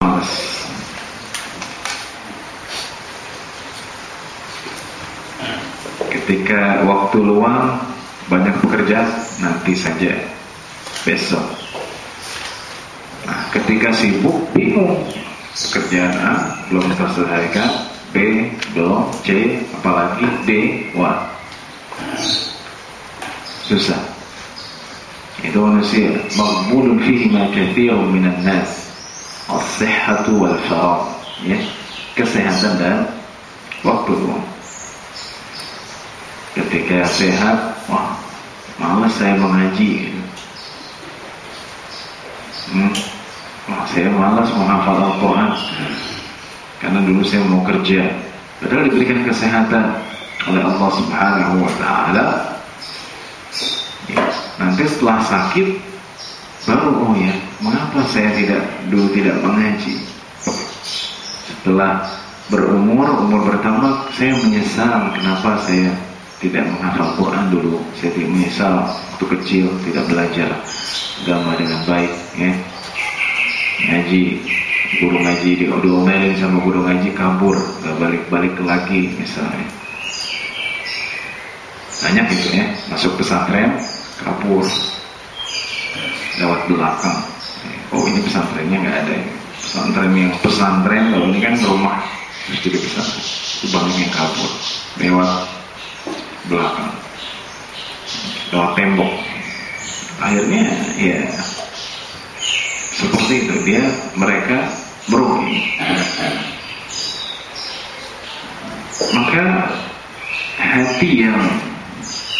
malas. Ketika waktu luang banyak pekerjaan, nanti saja, besok. Nah, ketika sibuk, bingung, pekerjaan A belum terselesaikan, B belum, C apalagi, D, wah, susah. Itu manusia. Maghbunun fihi ma katsirun minan nas, as-sihhatu wal faragh, ya, kesehatan dan waktu luang. Ketika sehat, wah, malas saya mengaji. Wah, saya malas menghafal Al-Quran karena dulu saya mau kerja. Padahal diberikan kesehatan oleh Allah Subhanahu wa Ta'ala. Ya, nanti setelah sakit baru, oh ya, mengapa saya dulu tidak mengaji? Setelah umur bertambah, saya menyesal kenapa saya tidak menghafal Quran dulu. Saya tidak menyesal waktu kecil tidak belajar agama dengan baik, ya. Ngaji, guru ngaji diomelin sama guru ngaji, kabur, gak balik-balik lagi misalnya. Banyak itu, ya, masuk pesantren kabur lewat belakang. Oh, ini pesantrennya nggak ada, ya. Pesantren kalau ini kan rumah, terus jadi pesantren, itu banyak yang kabur lewat belakang, lewat tembok. Akhirnya ya seperti itu, mereka merugi. Maka hati yang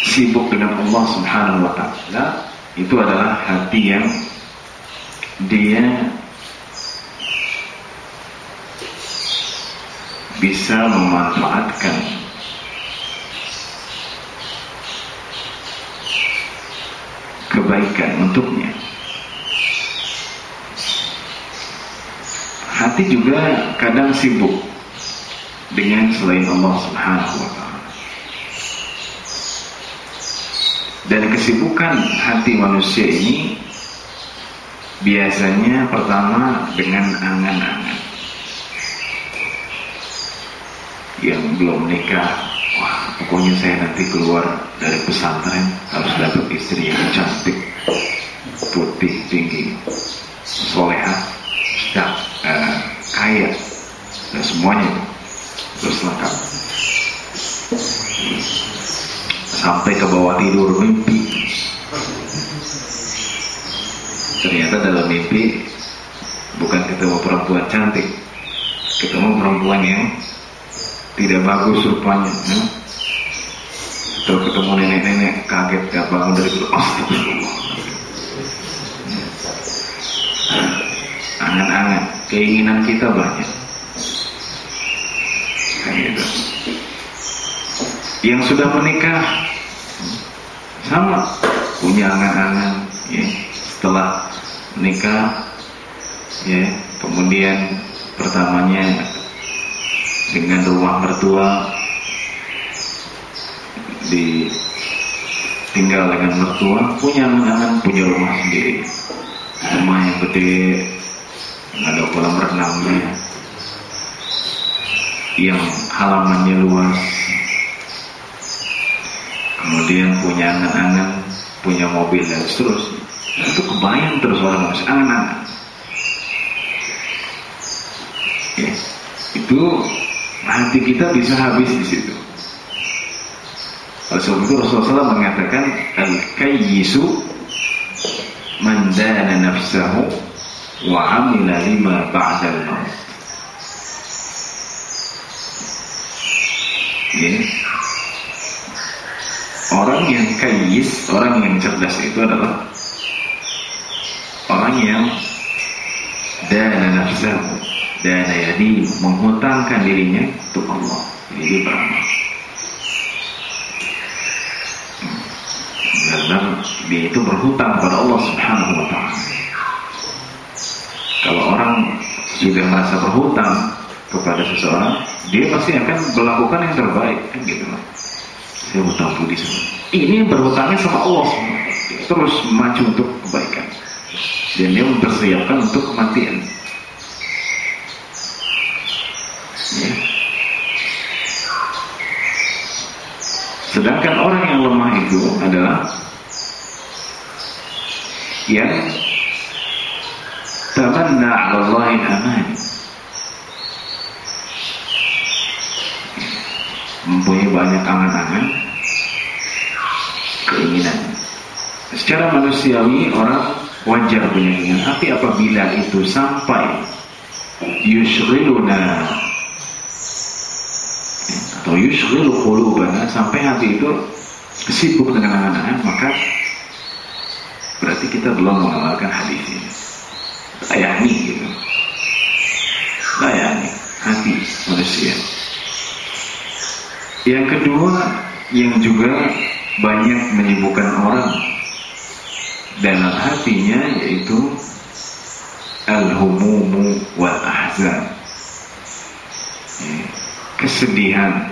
sibuk dengan Allah Subhanahu wa Ta'ala itu adalah hati yang dia bisa memanfaatkan kebaikan untuknya. Hati juga kadang sibuk dengan selain Allah Subhanahu wa Ta'ala. Dan kesibukan hati manusia ini biasanya pertama dengan angan-angan. Yang belum nikah, wah, pokoknya saya nanti keluar dari pesantren harus dapat istri yang cantik, putih, tinggi, solehah, kaya, dan semuanya terus lengkap. Sampai ke bawah tidur mimpi, ternyata dalam mimpi bukan ketemu perempuan cantik, ketemu perempuan yang tidak bagus rupanya, ya? Atau ketemu nenek-nenek, kaget gak bangun dari tidur. Astagfirullah. Angan-angan, keinginan kita banyak, kan gitu. Yang sudah menikah sama, punya angan-angan, ya. Setelah menikah, ya, kemudian pertamanya dengan rumah mertua, ditinggal dengan mertua, punya angan-angan, punya rumah sendiri, rumah yang gede, ada kolam renangnya, yang halamannya luas. Kemudian punya angan-angan, punya mobil dan seterusnya. Itu kebayang terus orang masih angan-angan. Ya, itu hati kita bisa habis di situ. Oleh sebab itu Rasulullah SAW mengatakan, al-kayyisu man dana nafsahu wa amila lima ba'dal maut. Ya. Orang yang kayyis, orang yang cerdas itu adalah orang yang dana nafsahu, dana yadi, menghutangkan dirinya untuk Allah. Jadi dia beramal. Benar, dia itu berhutang pada Allah Subhanahu wa Ta'ala. Kalau orang sudah merasa berhutang kepada seseorang, dia pasti akan melakukan yang terbaik, kan gitu loh. Saya hutang budi sama ini, berhutangnya sama Allah, terus maju untuk kebaikan, dan dia mempersiapkan untuk kematian. Sedangkan orang yang lemah itu adalah yang tamanna 'ala Allahi al-aman, mempunyai banyak angan-angan, keinginan. Secara manusiawi orang wajar punya keinginan, tapi apabila itu sampai yushghiluna atau yushghilu qulubana, sampai hati itu sibuk dengan angan-angan, maka berarti kita belum mengamalkan hadis ini. Layani gitu, layani hati manusia. Yang kedua yang juga banyak menyibukkan orang dalam hatinya, yaitu al-humumu wal ahzan, kesedihan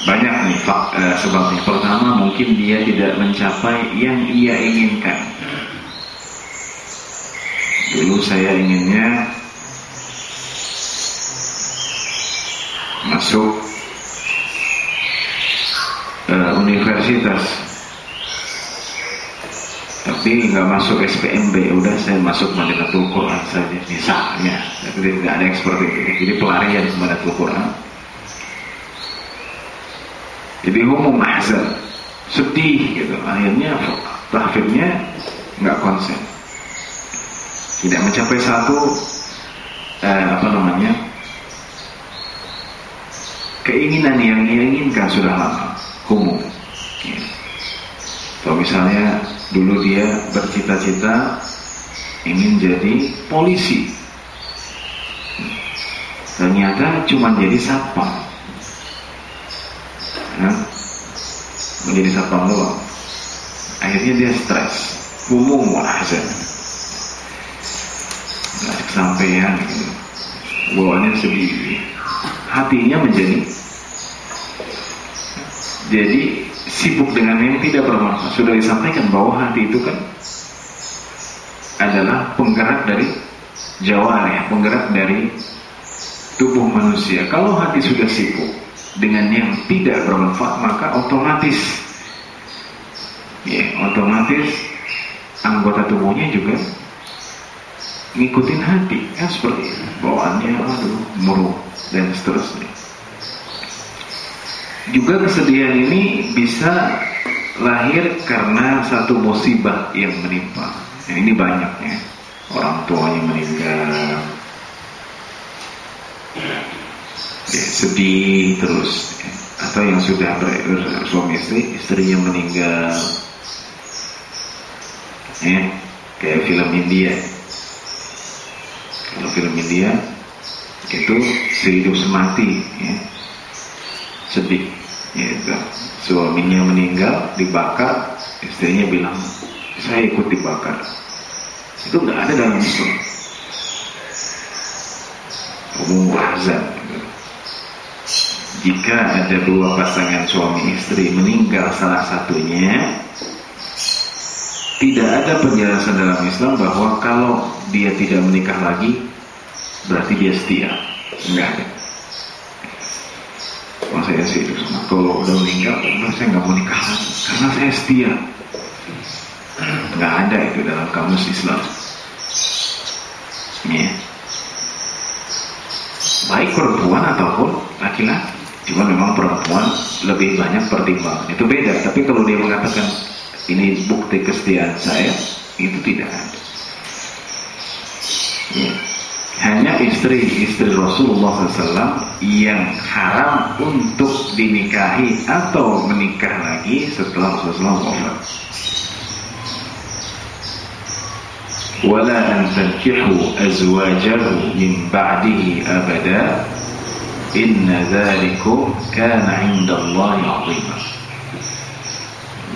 banyak nih sebabnya. Pertama, mungkin dia tidak mencapai yang ia inginkan. Dulu saya inginnya masuk universitas, tapi nggak masuk SPMB, udah saya masuk Madinatul Quran saja misalnya. Jadi tidak ada yang seperti itu. Jadi pelarian ke Madinatul Quran. Jadi humum ahzan, sedih gitu. Akhirnya tahfidnya nggak konsen, tidak mencapai satu keinginan yang ia inginkan sudah lama. Humum. Atau misalnya dulu dia bercita-cita ingin jadi polisi, ternyata cuma jadi satpam. Menjadi satpam doang. Akhirnya dia stres, humum wal ahzan, nggak kesampaian gitu, bawaannya sedih, hatinya jadi sibuk dengan yang tidak bermanfaat. Sudah disampaikan bahwa hati itu kan adalah penggerak dari jawarih, penggerak dari tubuh manusia. Kalau hati sudah sibuk dengan yang tidak bermanfaat, maka otomatis anggota tubuhnya juga ngikutin hati, kan seperti itu. Bawaannya murung dan seterusnya. Juga kesedihan ini bisa lahir karena satu musibah yang menimpa. Ini banyaknya, orang tuanya meninggal, sedih terus, atau yang sudah bersuami istri, istrinya meninggal, kayak film India. Kalau film India itu sehidup semati, sedih, suaminya meninggal dibakar, istrinya bilang saya ikut dibakar. Itu nggak ada dalam Islam. Umum ahzan. Jika ada dua pasangan suami istri meninggal salah satunya, tidak ada penjelasan dalam Islam bahwa kalau dia tidak menikah lagi berarti dia setia. Enggak ada. Kalau saya sih itu, kalau udah meninggal, saya nggak mau nikah lagi karena saya setia. Nggak ada itu dalam kamus Islam. Baik perempuan ataupun laki-laki. Cuma memang perempuan lebih banyak pertimbangan, itu beda. Tapi kalau dia mengatakan ini bukti kesetiaan saya, itu tidak ada. Hanya istri Rasulullah SAW yang haram untuk dinikahi atau menikah lagi setelah Rasulullah wafat. Wala an tankihu azwajahu min ba'dihi abada, inna dzalikum kana 'indallahi 'azima.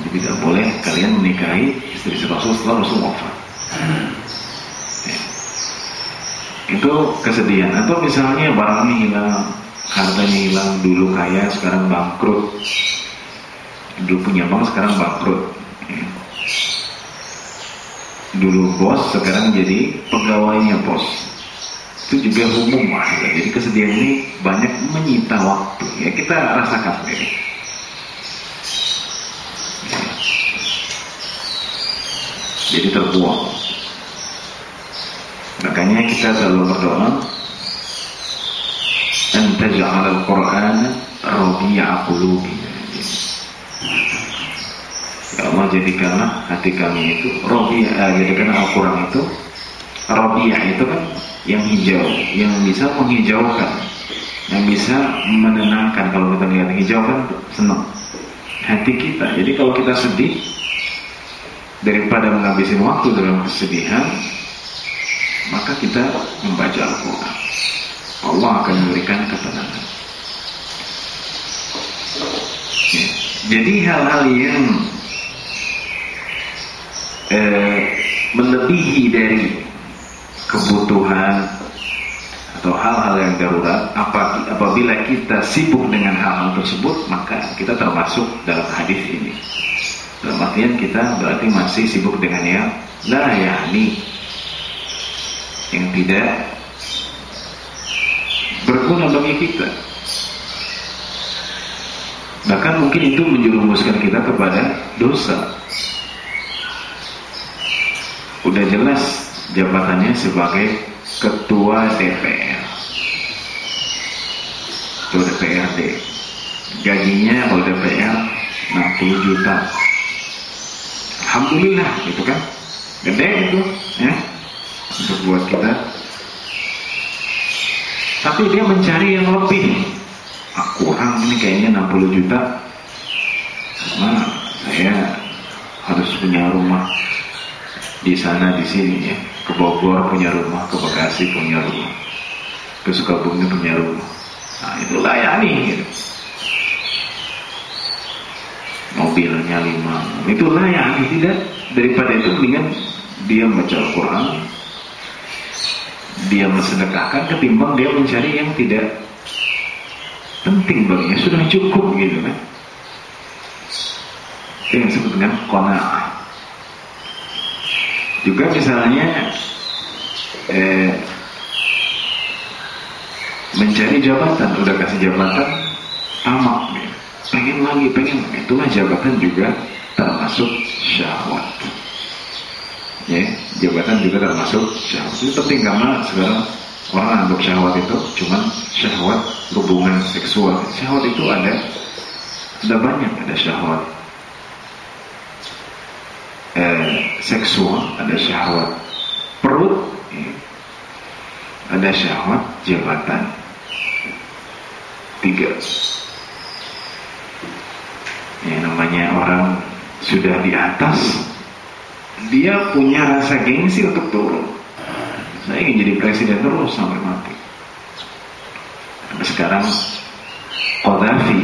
Jadi tidak boleh kalian menikahi istri Rasul setelah Rasul wafat. Itu kesedihan. Atau misalnya barangnya hilang, hartanya hilang, dulu kaya sekarang bangkrut, dulu punya bank sekarang bangkrut, dulu bos sekarang jadi pegawainya bos, itu juga umum lah. Jadi kesedihan ini banyak menyita waktu. Ya kita rasakan ini. Jadi terbuang. Makanya kita selalu berdoa, Anta ja'alal Qur'ana rabi'a qulubina. Ya Allah, jadikanlah hati kami itu rabi'a, jadikanlah Al-Quran itu rabi'a, itu kan yang hijau, yang bisa menghijaukan, yang bisa menenangkan. Kalau kita lihat hijau kan senang hati kita. Jadi kalau kita sedih, daripada menghabiskan waktu dalam kesedihan, maka kita membaca Al-Quran. Allah akan memberikan ketenangan. Ya. Jadi hal-hal yang melebihi dari kebutuhan atau hal-hal yang darurat, apabila kita sibuk dengan hal-hal tersebut, maka kita termasuk dalam hadis ini. Dalam artian kita berarti masih sibuk dengan yang la ya'ni, yang tidak berguna bagi kita. Bahkan mungkin itu menjerumuskan kita kepada dosa. Udah jelas jabatannya sebagai ketua DPR, ketua DPRD, gajinya kalau DPR 60 juta. Alhamdulillah, gitu kan, gede itu ya untuk buat kita. Tapi dia mencari yang lebih. Kurang ini kayaknya 60 juta, karena saya harus punya rumah di sana di sini ya, ke Bogor punya rumah, ke Bekasi punya rumah, ke Sukabumi punya rumah. Nah itu layani gitu. Mobilnya 5, itu layani. Tidak, daripada itu mendingan dia membaca Al-Quran, dia mensedekahkan, ketimbang dia mencari yang tidak penting baginya, sudah cukup gitu kan. Itu yang disebut dengan qanaah. Juga misalnya mencari jabatan, udah kasih jabatan, tamak gitu. Pengen lagi, itulah jabatan juga termasuk syahwat. Ya, jabatan juga termasuk syahwat. Itu penting karena sekarang orang anggap syahwat itu cuman syahwat hubungan seksual. Syahwat itu ada banyak, ada syahwat seksual, ada syahwat perut, ya. Ada syahwat jabatan. 3. Ya, namanya orang sudah di atas, dia punya rasa gengsi untuk turun. Saya ingin jadi presiden terus sampai mati. Sampai sekarang Qaddafi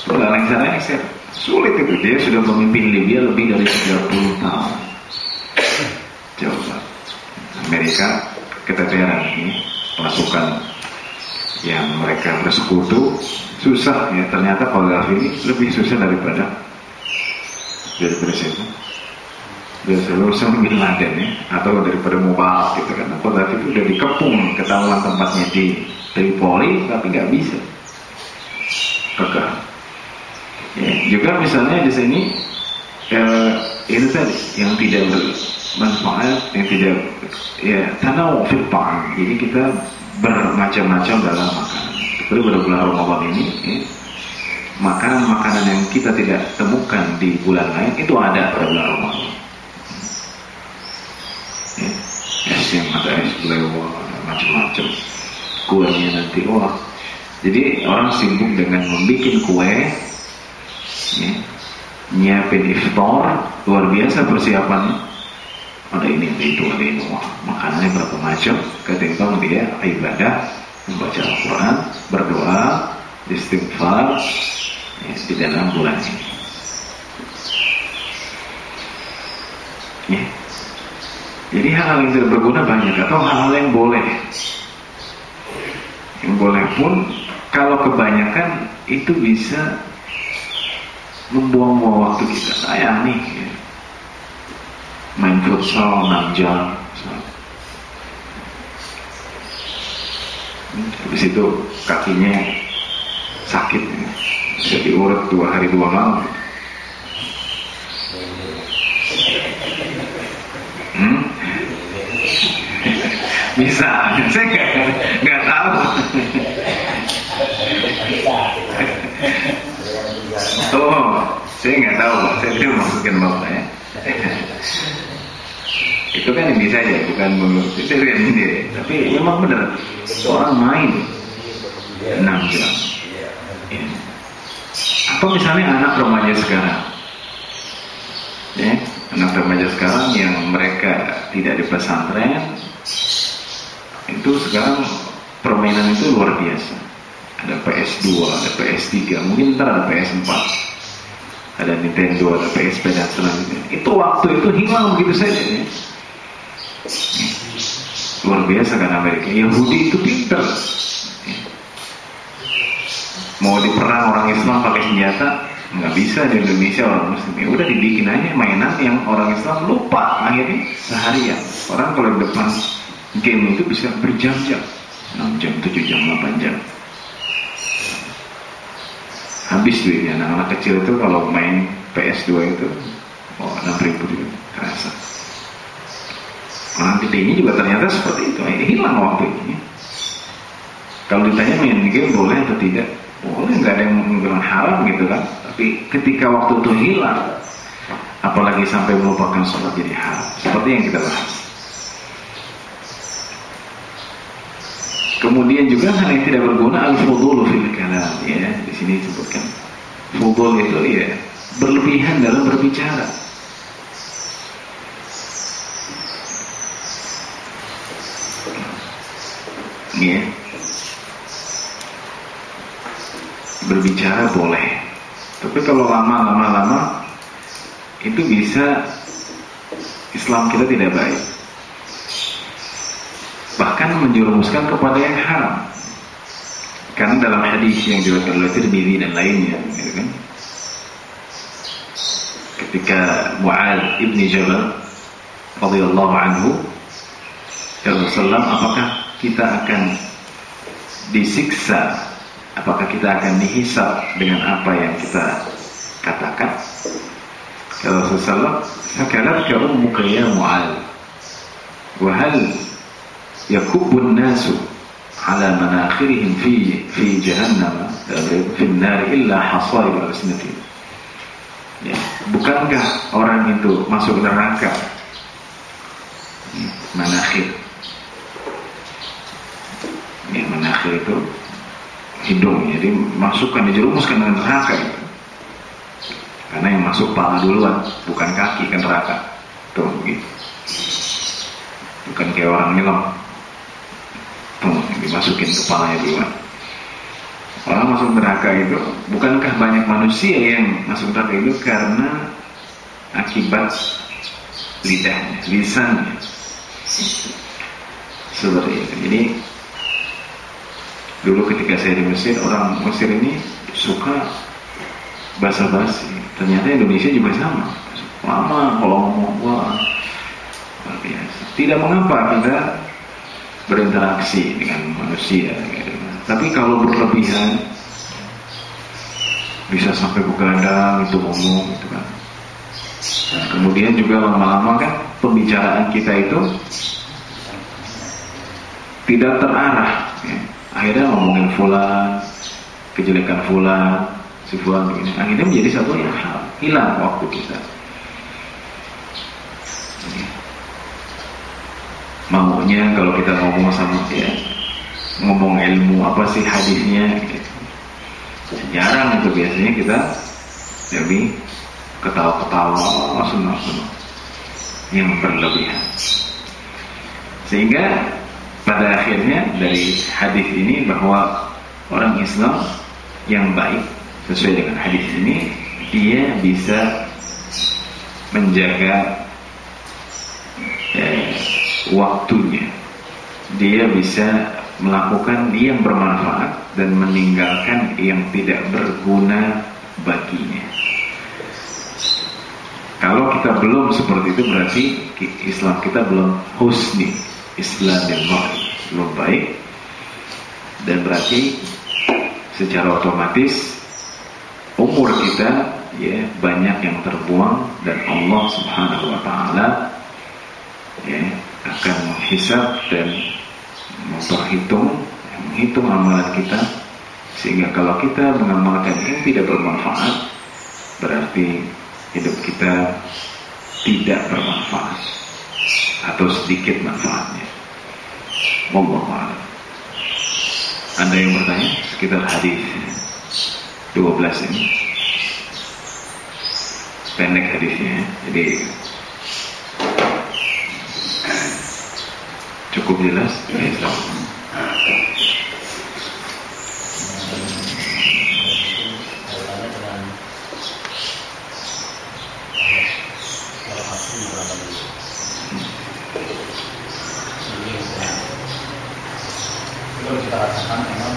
sudah lengser-lengser, sulit itu. Dia sudah memimpin Libya lebih dari 30 tahun. Coba Amerika keteteran ini, pasukan yang mereka bersekutu susah ya. Ternyata Qaddafi ini lebih susah daripada siapa? Dari Osama bin Laden ya, atau daripada Mubarak gitu kan. Qaddafi itu udah dikepung, ketahuan tempatnya di Tripoli, tapi nggak bisa kekeh. Ya, juga misalnya di sini itu tadi yang tidak bermanfaat, yang tidak ya tanau fil ta'am. Jadi kita bermacam-macam dalam makanan. Seperti pada bulan Ramadan ini ya, makanan-makanan yang kita tidak temukan di bulan lain itu ada pada bulan Ramadan. Ya, es yang ada es belewah, macam-macam. Kuenya nanti wah. Jadi orang sibuk dengan membuat kue, ya, nyiapin iftar, luar biasa persiapannya. Ada ini, ada itu, ada ini, wah, makanannya berapa macam. Ketimbang dia ibadah, membaca Al-Quran, berdoa, istighfar ya, di dalam bulan ini. Ya. Jadi hal-hal yang tidak berguna banyak, atau hal-hal yang boleh. Yang boleh pun kalau kebanyakan itu bisa membuang-buang waktu kita. Saya nih ya, main futsal 6 jam, Habis itu kakinya sakit, bisa diurut 2 hari 2 malam. Bisa, saya nggak tahu. Oh, saya nggak tahu, saya tidak maksudkan bapak ya. Itu kan yang bisa aja, bukan menurut saya lihat sendiri. Tapi memang benar, orang main 6 jam. Ya. Apa misalnya anak remaja sekarang, ya, anak remaja sekarang yang mereka tidak di pesantren, itu sekarang permainan itu luar biasa. Ada PS2, ada PS3, mungkin ntar ada PS4, ada Nintendo, ada PSP dan selanjutnya. Itu waktu itu hilang begitu saja ya. Luar biasa kan Amerika. Yahudi itu pintar. Mau diperang orang Islam pakai senjata, nggak bisa di Indonesia orang Muslim. Ya udah dibikin aja mainan yang orang Islam lupa akhirnya seharian. Orang kalau di depan game itu bisa berjam-jam, 6 jam, 7 jam, 8 jam. Habis duitnya. Anak-anak kecil itu kalau main PS2 itu 6.000 juga kerasa. Orang gede ini juga ternyata seperti itu. Hilang waktu ini. Kalau ditanya main game boleh atau tidak, boleh, nggak ada yang bilang haram gitu kan. Tapi ketika waktu itu hilang, apalagi sampai melupakan sholat, jadi haram. Seperti yang kita bahas. Kemudian juga hal yang tidak berguna, al-fudul fil kalam, ya, di sini disebutkan. Fudul itu ya berlebihan dalam berbicara. Ya. Berbicara boleh. Tapi kalau lama itu bisa Islam kita tidak baik. Bahkan menjerumuskan kepada yang haram. Karena dalam hadis yang diriwayatkan oleh Tirmidzi dan lainnya, gitu kan? Ketika Mu'adz bin Jabal radhiyallahu anhu, ya Rasulullah, apakah kita akan disiksa? Apakah kita akan dihisab dengan apa yang kita katakan? Ya Rasulullah, "Sakalat ka ummuka ya Mu'adz, wa hal yakubun nasu ala manakhirihim fi jahannam fi an-nar illa hasaib al-asnatihim." Ya, bukankah orang itu masuk neraka? Manakhir. Ya, manakhir itu hidung, jadi masukkan, dijerumuskan dengan neraka itu. Karena yang masuk pala duluan, bukan kaki ke neraka. Tuh gitu. Bukan kayak orang nyelam. Dimasukin kepalanya duluan. Orang masuk neraka itu, bukankah banyak manusia yang masuk neraka itu karena akibat lidahnya, lisannya. Seperti itu. Jadi dulu ketika saya di Mesir, orang Mesir ini suka basa-basi. Ternyata Indonesia juga sama. Lama kalau ngomong, wah luar biasa. Tidak mengapa kita berinteraksi dengan manusia, gitu. Tapi kalau berlebihan bisa sampai begadang itu ngomong, gitu kan. Nah, kemudian juga lama-lama kan pembicaraan kita itu tidak terarah, ya. Akhirnya ngomongin fulan, kejelekan fulan, si fulan begini. Akhirnya menjadi satu yang hilang waktu kita. Maunya kalau kita ngomong sama dia, ngomong ilmu apa sih hadisnya, gitu. Jarang itu, biasanya kita lebih ketawa-ketawa, senang-senang yang berlebihan. Sehingga pada akhirnya dari hadis ini bahwa orang Islam yang baik sesuai dengan hadis ini, dia bisa menjaga waktunya, dia bisa melakukan yang bermanfaat dan meninggalkan yang tidak berguna baginya. Kalau kita belum seperti itu, berarti Islam kita belum husni, Islam yang belum baik. dan berarti secara otomatis umur kita ya banyak yang terbuang, dan Allah Subhanahu wa taala ya akan menghisab dan menghitung amalan kita, sehingga kalau kita mengamalkan yang tidak bermanfaat, berarti hidup kita tidak bermanfaat atau sedikit manfaatnya. Wallahu a'lam. Ada yang bertanya sekitar hadis 12 ini? Pendek hadisnya, jadi cukup jelas. Ya, kita rasakan memang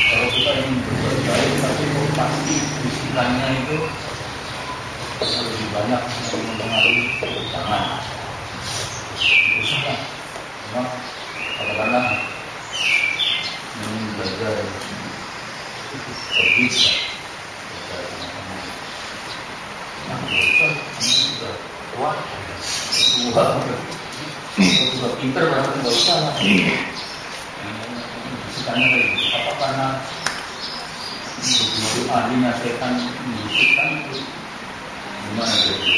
kalau kita ingin berbuat baik, tapi pasti istilahnya itu lebih banyak yang mempengaruhi tangan. Susah, memang kadang-kadang belajar bisa. Nah, sudah kuat, sudah pinter, berarti nggak usah lah. Sekarang apa karena begitu ahlinya setan membutuhkan itu gimana jadi?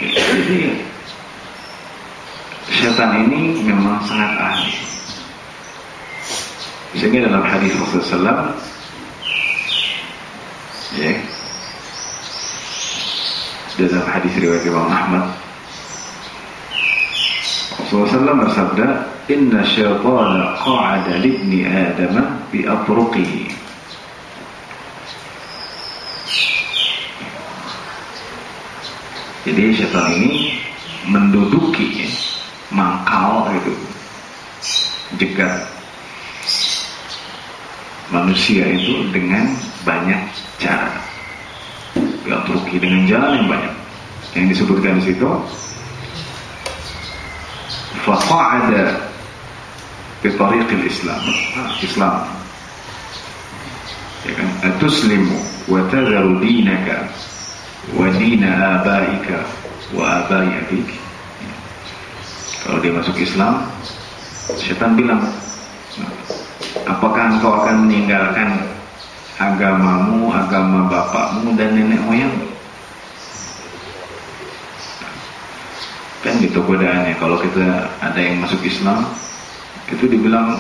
Jadi setan ini memang sangat ahli. Sehingga dalam hadis Rasulullah SAW, ya, dalam hadis riwayat Imam Ahmad, Rasulullah SAW bersabda, "Inna syaitana qa'ada libni Adam bi atruqihi." Jadi syaitan ini menduduki mangkal itu, jegat manusia itu dengan banyak cara. Bi atruqihi, dengan jalan yang banyak. Yang disebutkan di situ, faqa'ada bi tariqil Islam. Islam. Ya kan? Atuslimu wa tadharu dinaka wa dina abaika wa abai abik. Kalau dia masuk Islam, setan bilang, apakah engkau akan meninggalkan agamamu, agama bapakmu dan nenek moyangmu? Kan gitu godaannya. Kalau kita ada yang masuk Islam, itu dibilang,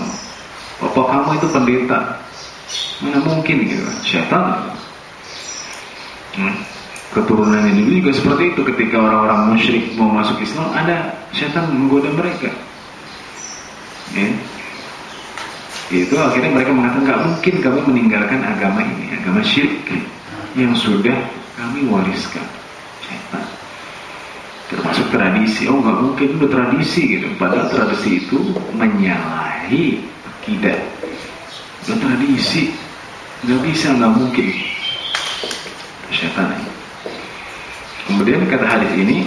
bapak kamu itu pendeta. Mana mungkin gitu, setan. Keturunannya dulu juga seperti itu. Ketika orang-orang musyrik mau masuk Islam, ada setan menggoda mereka. Ya. Itu akhirnya mereka mengatakan, nggak mungkin kami meninggalkan agama ini, agama syirik yang sudah kami wariskan. Setan. Termasuk tradisi. Oh, nggak mungkin, itu tradisi gitu. Padahal tradisi itu menyalahi akidah. Itu tradisi, nggak bisa, nggak mungkin. Setan. Kemudian kata hadis ini,